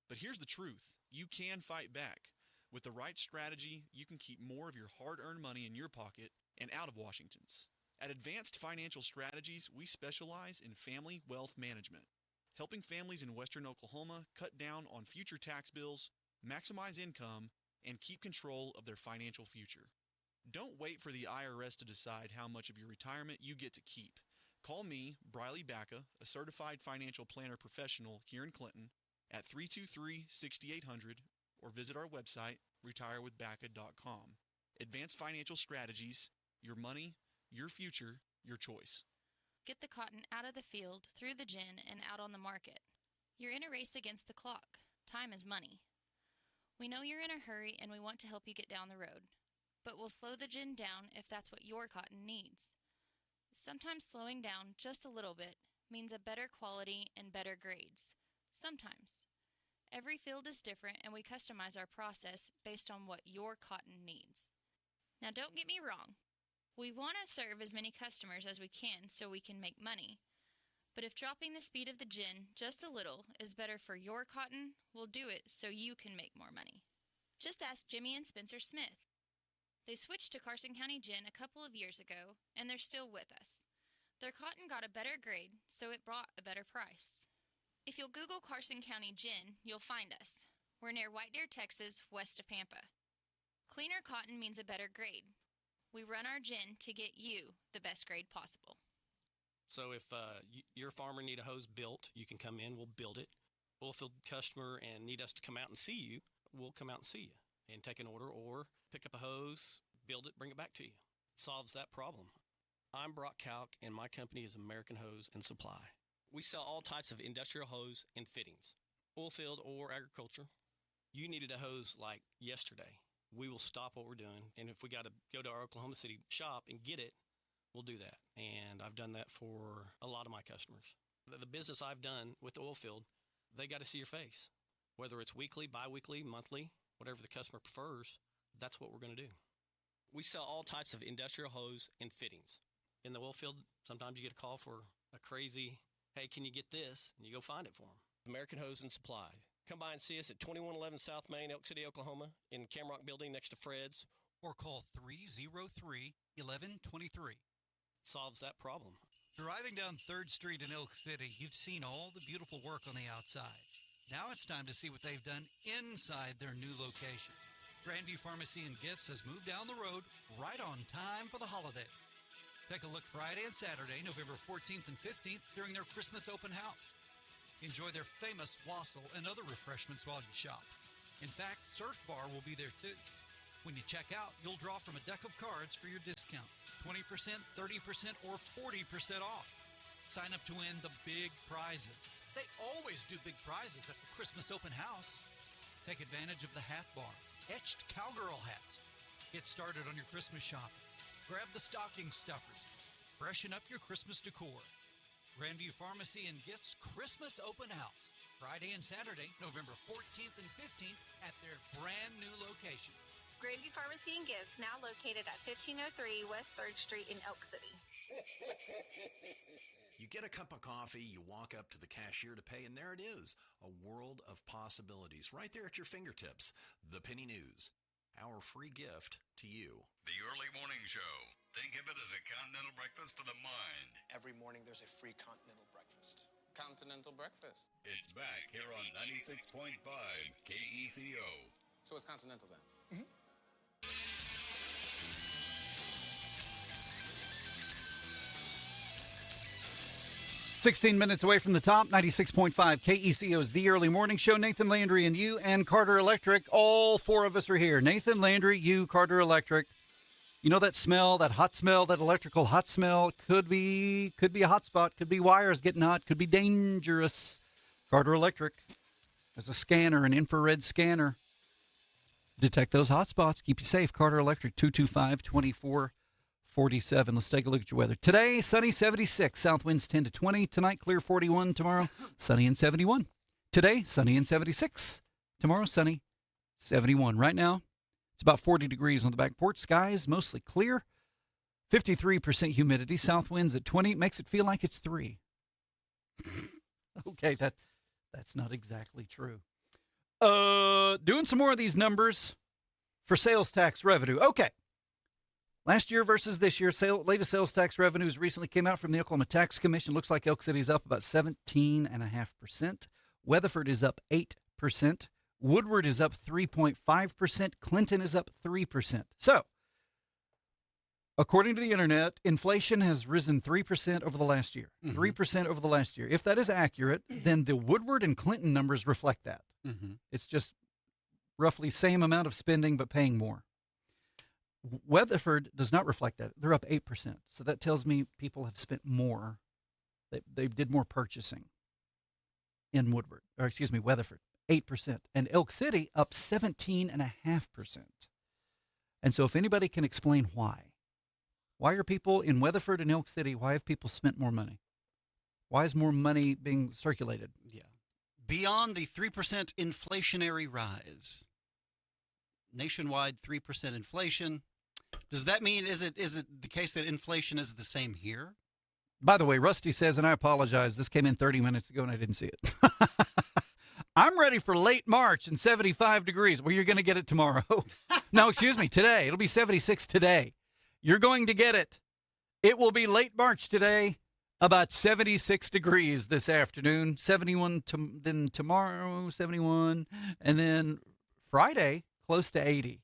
But here's the truth. You can fight back. With the right strategy, you can keep more of your hard-earned money in your pocket and out of Washington's. At Advanced Financial Strategies, we specialize in family wealth management, helping families in western Oklahoma cut down on future tax bills, maximize income, and keep control of their financial future. Don't wait for the IRS to decide how much of your retirement you get to keep. Call me, Briley Bacca, a certified financial planner professional here in Clinton, at 323-6800 or visit our website, retirewithbacca.com. Advanced Financial Strategies, your money, your future, your choice. Get the cotton out of the field, through the gin, and out on the market. You're in a race against the clock. Time is money. We know you're in a hurry and we want to help you get down the road, but we'll slow the gin down if that's what your cotton needs. Sometimes slowing down just a little bit means a better quality and better grades. Sometimes. Every field is different and we customize our process based on what your cotton needs. Now don't get me wrong. We want to serve as many customers as we can so we can make money. But if dropping the speed of the gin just a little is better for your cotton, we'll do it so you can make more money. Just ask Jimmy and Spencer Smith. They switched to Carson County Gin a couple of years ago, and they're still with us. Their cotton got a better grade, so it brought a better price. If you'll Google Carson County Gin, you'll find us. We're near White Deer, Texas, west of Pampa. Cleaner cotton means a better grade. We run our gin to get you the best grade possible. So if your farmer need a hose built, you can come in, we'll build it. Oilfield customer and need us to come out and see you, we'll come out and see you and take an order or pick up a hose, build it, bring it back to you. Solves that problem. I'm Brock Kalk and my company is American Hose and Supply. We sell all types of industrial hose and fittings, oilfield or agriculture. You needed a hose like yesterday. We will stop what we're doing, and if we got to go to our Oklahoma City shop and get it, we'll do that. And I've done that for a lot of my customers. The business I've done with the oilfield, they got to see your face. Whether it's weekly, bi-weekly, monthly, whatever the customer prefers, that's what we're going to do. We sell all types of industrial hose and fittings. In the oilfield, sometimes you get a call for a crazy, hey, can you get this? And you go find it for them. American Hose and Supply. Come by and see us at 2111 South Main, Elk City, Oklahoma, in Camrock Building next to Fred's. Or call 303-1123. Solves that problem. Driving down 3rd Street in Elk City, you've seen all the beautiful work on the outside. Now it's time to see what they've done inside their new location. Grandview Pharmacy and Gifts has moved down the road right on time for the holidays. Take a look Friday and Saturday, November 14th and 15th, during their Christmas open house. Enjoy their famous wassail and other refreshments while you shop. In fact, Surf Bar will be there too. When you check out, you'll draw from a deck of cards for your discount. 20%, 30%, or 40% off. Sign up to win the big prizes. They always do big prizes at the Christmas open house. Take advantage of the hat bar. Etched cowgirl hats. Get started on your Christmas shopping. Grab the stocking stuffers. Freshen up your Christmas decor. Grandview Pharmacy and Gifts Christmas Open House. Friday and Saturday, November 14th and 15th at their brand new location. Grandview Pharmacy and Gifts, now located at 1503 West 3rd Street in Elk City. You get a cup of coffee, you walk up to the cashier to pay, and there it is. A world of possibilities right there at your fingertips. The Penny News, our free gift to you. The Early Morning Show. Think of it as a continental breakfast to the mind. Every morning there's a free continental breakfast. Continental breakfast. It's back here on 96.5 KECO. So it's continental then? Mm-hmm. 16 minutes away from the top, 96.5 KECO's The Early Morning Show. Nathan Landry and you and Carter Electric. All four of us are here. Nathan Landry, you, Carter Electric. You know that smell, that hot smell, that electrical hot smell? Could be a hot spot, could be wires getting hot, could be dangerous. Carter Electric has a scanner, an infrared scanner. Detect those hot spots, keep you safe. Carter Electric, 225-2447. Let's take a look at your weather. Today, sunny 76, south winds 10 to 20. Tonight, clear 41. Tomorrow, sunny and 71. Today, sunny and 76. Tomorrow, sunny 71. Right now, it's about 40 degrees on the back porch. Skies mostly clear. 53% humidity. South winds at 20. Makes it feel like it's 3. Okay, that's not exactly true. Doing some more of these numbers for sales tax revenue. Okay. Last year versus this year, latest sales tax revenues recently came out from the Oklahoma Tax Commission. Looks like Elk City's up about 17.5%. Weatherford is up 8%. Woodward is up 3.5%. Clinton is up 3%. So, according to the internet, inflation has risen 3% over the last year. 3% over the last year. If that is accurate, then the Woodward and Clinton numbers reflect that. It's just roughly same amount of spending but paying more. Weatherford does not reflect that. They're up 8%. So that tells me people have spent more. They did more purchasing in Weatherford. 8%, and Elk City up 17.5%. And so if anybody can explain why are people in Weatherford and Elk City, why have people spent more money? Why is more money being circulated? Yeah. Beyond the 3% inflationary rise. Nationwide 3% inflation. Does that mean, is it the case that inflation is the same here? By the way, Rusty says, and I apologize, this came in 30 minutes ago and I didn't see it. I'm ready for late March and 75 degrees. Well, you're going to get it tomorrow. No, excuse me, today. It'll be 76 today. You're going to get it. It will be late March today, about 76 degrees this afternoon, 71 then tomorrow, 71, and then Friday, close to 80.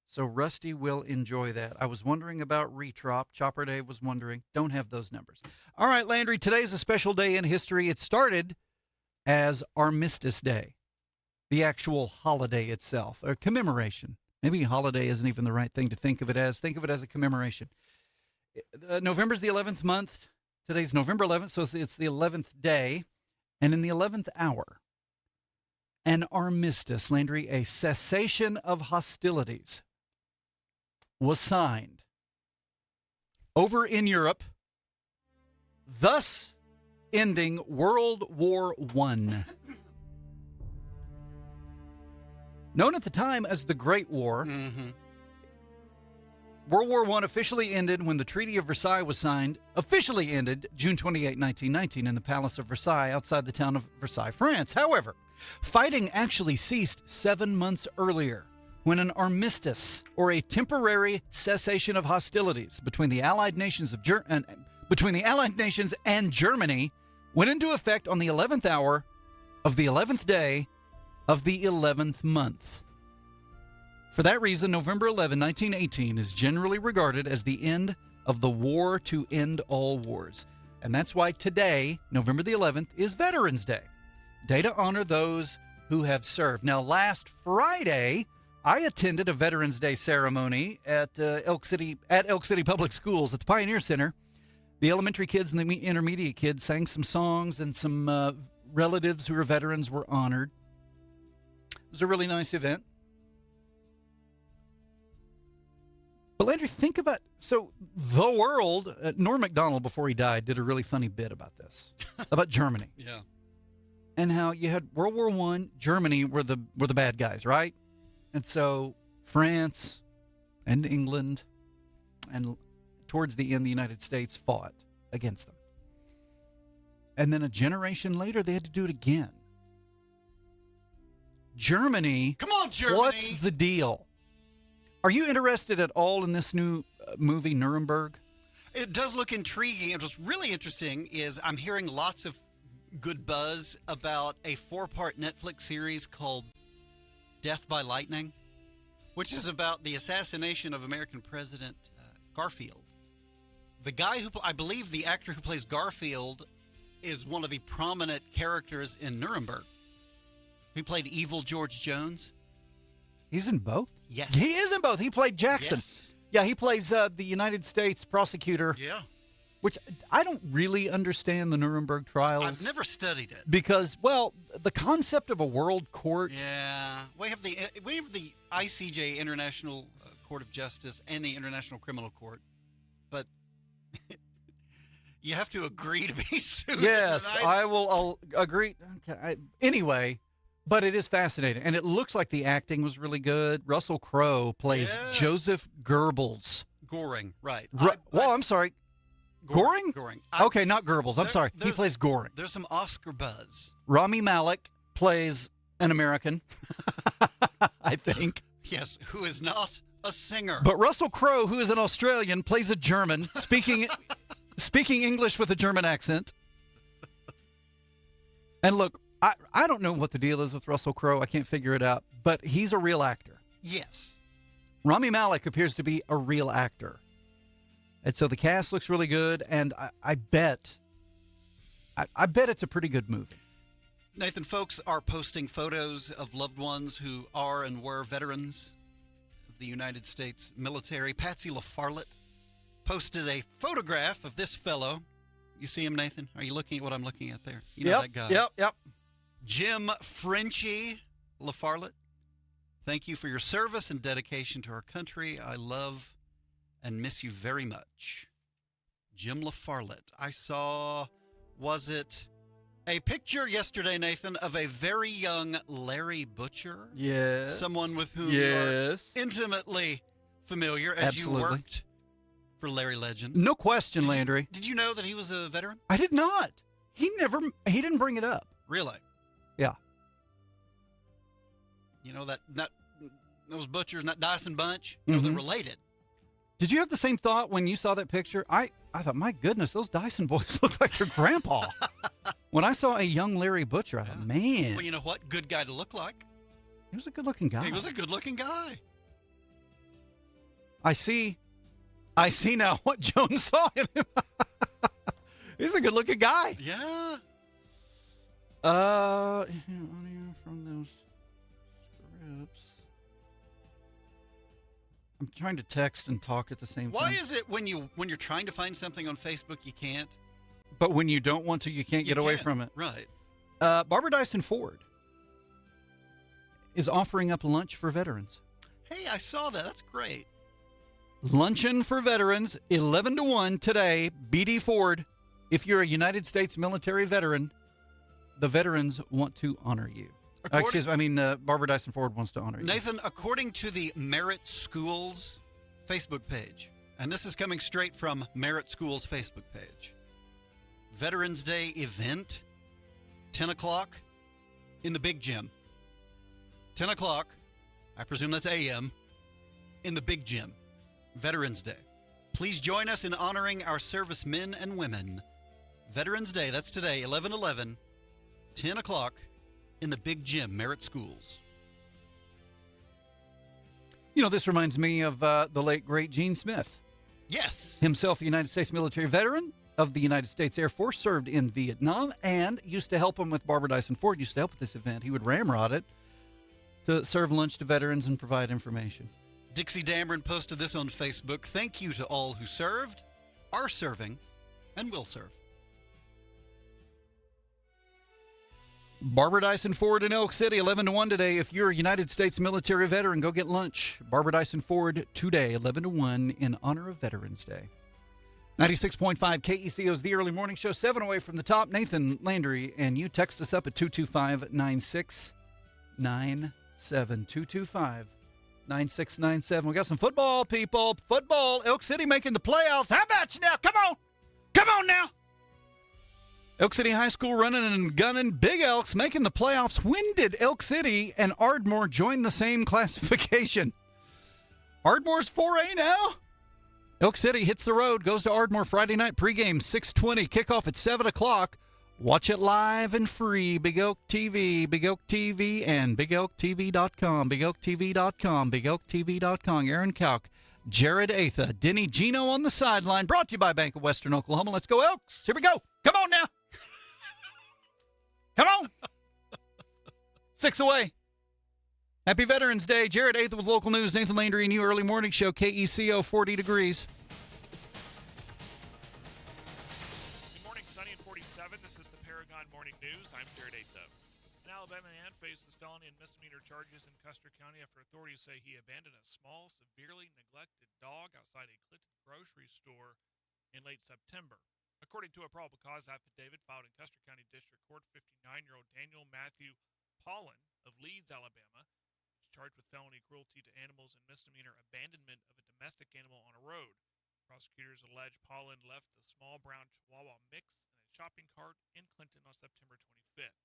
So Rusty will enjoy that. I was wondering about Retrop. Chopper Dave was wondering. Don't have those numbers. All right, Landry, today's a special day in history. It started as Armistice Day, the actual holiday itself, or commemoration. Maybe holiday isn't even the right thing to think of it as. Think of it as a commemoration. November's the 11th month. Today's November 11th, so it's the 11th day. And in the 11th hour, an armistice, Landry, a cessation of hostilities, was signed over in Europe, thus ending World War I. Known at the time as the Great War, World War I officially ended when the Treaty of Versailles was signed, officially ended June 28, 1919, in the Palace of Versailles outside the town of Versailles, France. However, fighting actually ceased 7 months earlier when an armistice, or a temporary cessation of hostilities between the Allied nations and Germany, went into effect on the 11th hour of the 11th day of the 11th month. For that reason, November 11, 1918 is generally regarded as the end of the war to end all wars. And that's why today, November the 11th, is Veterans Day, day to honor those who have served. Now, last Friday, I attended a Veterans Day ceremony at Elk City Public Schools at the Pioneer Center. The elementary kids and the intermediate kids sang some songs, and some relatives who are veterans were honored. It was a really nice event. But Landry, think about, so the world, Norm Macdonald, before he died, did a really funny bit about this, about Germany. Yeah. And how you had World War I, Germany were the bad guys, right? And so France and England and towards the end, the United States fought against them. And then a generation later, they had to do it again. Germany. Come on, Germany. What's the deal? Are you interested at all in this new movie, Nuremberg? It does look intriguing. And what's really interesting is I'm hearing lots of good buzz about a 4-part Netflix series called Death by Lightning, which is about the assassination of American President Garfield. The guy who, I believe the actor who plays Garfield is one of the prominent characters in Nuremberg. He played evil George Jones. He's in both? Yes. He is in both. He played Jackson. Yes. Yeah, he plays the United States prosecutor. Yeah. Which I don't really understand the Nuremberg trials. I've never studied it. Because, well, the concept of a world court. Yeah. We have the ICJ, International Court of Justice, and the International Criminal Court. But you have to agree to be sued. Yes, I'll agree. Okay. Anyway, but it is fascinating. And it looks like the acting was really good. Russell Crowe plays Joseph Goebbels. Goring, right. I'm sorry. Goring? Goring. Okay, not Goebbels. I'm sorry. He plays Goring. There's some Oscar buzz. Rami Malek plays an American, I think. Yes, who is not a singer. But Russell Crowe, who is an Australian, plays a German, speaking English with a German accent. And look, I don't know what the deal is with Russell Crowe. I can't figure it out. But he's a real actor. Yes. Rami Malek appears to be a real actor. And so the cast looks really good, and I bet it's a pretty good movie. Nathan, folks are posting photos of loved ones who are and were veterans of the United States military. Patsy LaFarlette posted a photograph of this fellow. You see him, Nathan? Are you looking at what I'm looking at there? You know that guy. Yep. Jim Frenchie LaFarlette, thank you for your service and dedication to our country. I love and miss you very much. Jim LaFarlette. I saw, was it a picture yesterday, Nathan, of a very young Larry Butcher? Yes. Someone with whom you are intimately familiar as Absolutely. you worked for Larry Legend. No question, Landry. Did you know that he was a veteran? I did not. He didn't bring it up. Really? Yeah. You know, that those Butchers and that Dyson bunch, you know, they're related. Did you have the same thought when you saw that picture? I thought, my goodness, those Dyson boys look like their grandpa. When I saw a young Larry Butcher, I thought, man. Well, you know what? Good guy to look like. He was a good-looking guy. He was a good-looking guy. I see now what Jones saw in him. He's a good-looking guy. Yeah. Audio from those scripts. I'm trying to text and talk at the same time. Why is it when you're trying to find something on Facebook you can't? But when you don't want to, you can't get away from it. Right. Barbara Dyson Ford is offering up lunch for veterans. Hey, I saw that. That's great. Luncheon for veterans, 11 to 1 today. BD Ford, if you're a United States military veteran, the veterans want to honor you. Barbara Dyson Ford wants to honor you. Nathan, according to the Merit Schools Facebook page, and this is coming straight from Merit Schools Facebook page, Veterans Day event, 10 o'clock in the big gym. 10 o'clock, I presume that's a.m., in the big gym. Veterans Day. Please join us in honoring our servicemen and women. Veterans Day, that's today, 11/11, 10 o'clock in the big gym, Merit Schools. You know, this reminds me of the late, great Gene Smith. Yes. Himself a United States military veteran of the United States Air Force, served in Vietnam, and used to help him with Barbara Dyson Ford, used to help with this event. He would ramrod it to serve lunch to veterans and provide information. Dixie Dameron posted this on Facebook. Thank you to all who served, are serving, and will serve. Barbara Dyson Ford in Elk City, 11 to 1 today. If you're a United States military veteran, go get lunch. Barbara Dyson Ford today, 11 to 1 in honor of Veterans Day. 96.5 KECO's The Early Morning Show, 7 away from the top. Nathan, Landry, and you text us up at 225-9697. 225-9697. We got some football, people. Football. Elk City making the playoffs. How about you now? Come on. Come on now. Elk City High School running and gunning. Big Elks making the playoffs. When did Elk City and Ardmore join the same classification? Ardmore's 4A now? Elk City hits the road, goes to Ardmore Friday night pregame, 6:20. Kickoff at 7 o'clock. Watch it live and free. Big Elk TV, Big Elk TV, and BigElkTV.com. BigElkTV.com, BigElkTV.com. Aaron Kalk, Jared Atha, Denny Gino on the sideline. Brought to you by Bank of Western Oklahoma. Let's go, Elks. Here we go. Come on now. Come on. 6 away. Happy Veterans Day. Jared Atha with local news. Nathan Landry and you early morning show. KECO 40 degrees. Good morning, sunny and 47. This is the Paragon Morning News. I'm Jared Atha. An Alabama man faces felony and misdemeanor charges in Custer County after authorities say he abandoned a small, severely neglected dog outside a Clinton grocery store in late September. According to a probable cause affidavit filed in Custer County District Court, 59-year-old Daniel Matthew Pollan of Leeds, Alabama, is charged with felony cruelty to animals and misdemeanor abandonment of a domestic animal on a road. Prosecutors allege Pollan left the small brown Chihuahua mix in a shopping cart in Clinton on September 25th.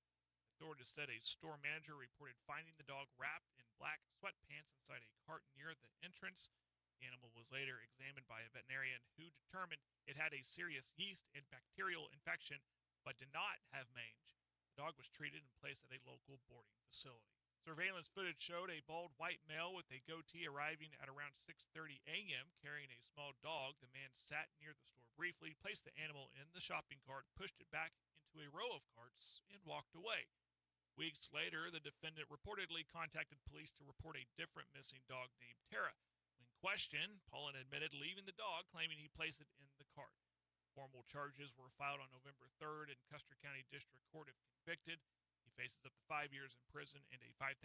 Authorities said a store manager reported finding the dog wrapped in black sweatpants inside a cart near the entrance. The animal was later examined by a veterinarian who determined it had a serious yeast and bacterial infection, but did not have mange. The dog was treated and placed at a local boarding facility. Surveillance footage showed a bald white male with a goatee arriving at around 6:30 a.m. carrying a small dog. The man sat near the store briefly, placed the animal in the shopping cart, pushed it back into a row of carts, and walked away. Weeks later, the defendant reportedly contacted police to report a different missing dog named Tara. When questioned, Pollan admitted leaving the dog, claiming he placed it in the cart. Formal charges were filed on November 3rd in Custer County District Court if convicted. He faces up to 5 years in prison and a $5,000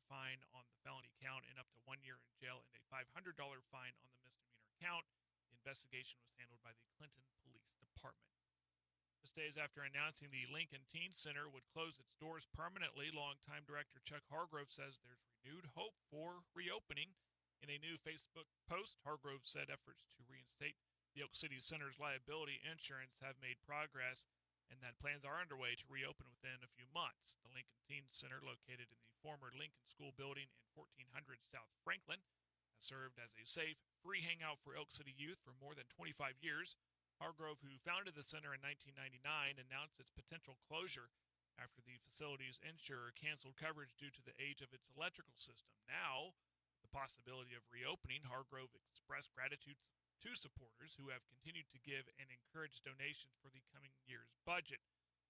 fine on the felony count and up to 1 year in jail and a $500 fine on the misdemeanor count. The investigation was handled by the Clinton Police Department. Just days after announcing the Lincoln Teen Center would close its doors permanently, longtime director Chuck Hargrove says there's renewed hope for reopening. In a new Facebook post, Hargrove said efforts to reinstate the Oak City Center's liability insurance have made progress and that plans are underway to reopen within a few months. The Lincoln Teen Center, located in the former Lincoln School building in 1400 South Franklin, has served as a safe, free hangout for Oak City youth for more than 25 years. Hargrove, who founded the center in 1999, announced its potential closure after the facility's insurer canceled coverage due to the age of its electrical system. Now, the possibility of reopening, Hargrove expressed gratitude to supporters who have continued to give and encourage donations for the coming year's budget.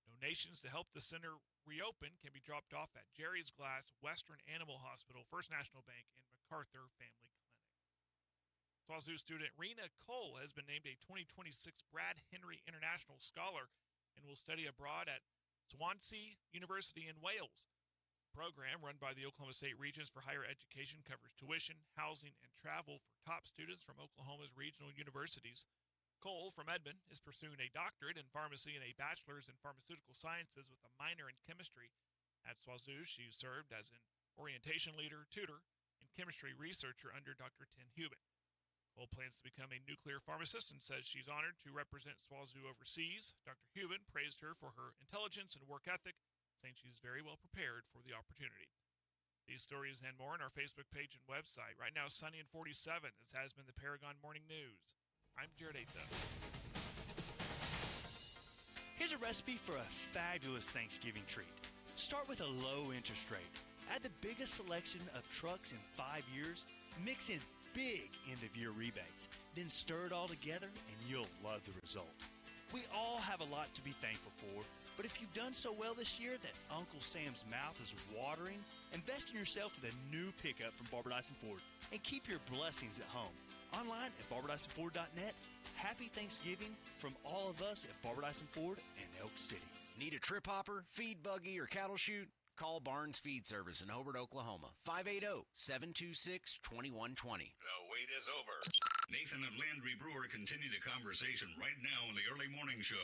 Donations to help the center reopen can be dropped off at Jerry's Glass, Western Animal Hospital, First National Bank, and MacArthur Family Clinic. SWAZU student Rena Cole has been named a 2026 Brad Henry International Scholar and will study abroad at Swansea University in Wales. The program, run by the Oklahoma State Regents for Higher Education, covers tuition, housing, and travel for top students from Oklahoma's regional universities. Cole from Edmond is pursuing a doctorate in pharmacy and a bachelor's in pharmaceutical sciences with a minor in chemistry. At SWAZU, she served as an orientation leader, tutor, and chemistry researcher under Dr. Tim Hubin. Cole plans to become a nuclear pharmacist and says she's honored to represent SWAZU overseas. Dr. Hubin praised her for her intelligence and work ethic, saying she's very well prepared for the opportunity. These stories and more on our Facebook page and website. Right now, sunny and 47. This has been the Paragon Morning News. I'm Jared Atha. Here's a recipe for a fabulous Thanksgiving treat. Start with a low interest rate. Add the biggest selection of trucks in 5 years. Mix in big end-of-year rebates. Then stir it all together and you'll love the result. We all have a lot to be thankful for, but if you've done so well this year that Uncle Sam's mouth is watering, invest in yourself with a new pickup from Barbara Dyson Ford and keep your blessings at home. Online at barbadysonford.net. Happy Thanksgiving from all of us at Barbara Dyson Ford and Elk City. Need a trip hopper, feed buggy, or cattle chute? Call Barnes Feed Service in Hobart, Oklahoma. 580-726-2120. The wait is over. Nathan and Landry Brewer continue the conversation right now on the Early Morning Show.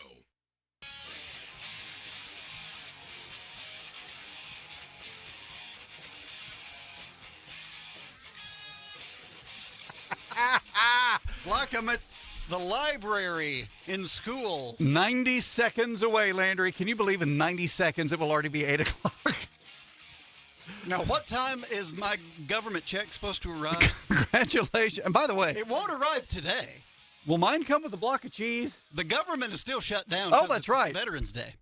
It's like I'm at the library in school. 90 seconds away, Landry. Can you believe in 90 seconds it will already be 8 o'clock? Now, what time is my government check supposed to arrive? Congratulations. And by the way, It won't arrive today. will mine come with a block of cheese? The government is still shut down. Oh, 'cause that's it's right. Veterans Day.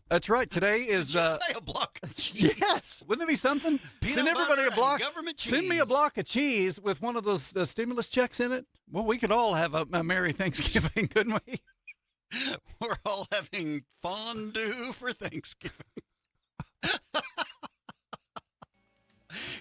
That's right. Today is. Did you say a block of cheese? Yes. Wouldn't it be something? Peanut Send everybody butter a block. and government Send me a cheese. block of cheese with one of those stimulus checks in it. Well, we could all have a Merry Thanksgiving, couldn't we? We're all having fondue for Thanksgiving.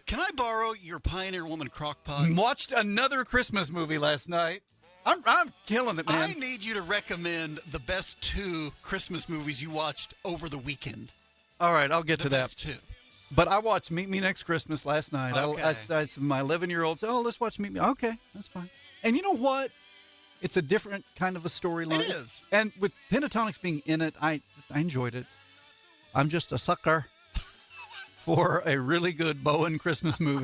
Can I borrow your Pioneer Woman crock pot? Watched another Christmas movie last night. I'm killing it, man. I need you to recommend the best 2 Christmas movies you watched over the weekend. All right, I'll get to that. Best 2. But I watched Meet Me Next Christmas last night. Okay. My 11-year-old said, let's watch Meet Me. Okay, that's fine. And you know what? It's a different kind of a storyline. It is. And with Pentatonics being in it, I enjoyed it. I'm just a sucker for a really good Bowen Christmas movie.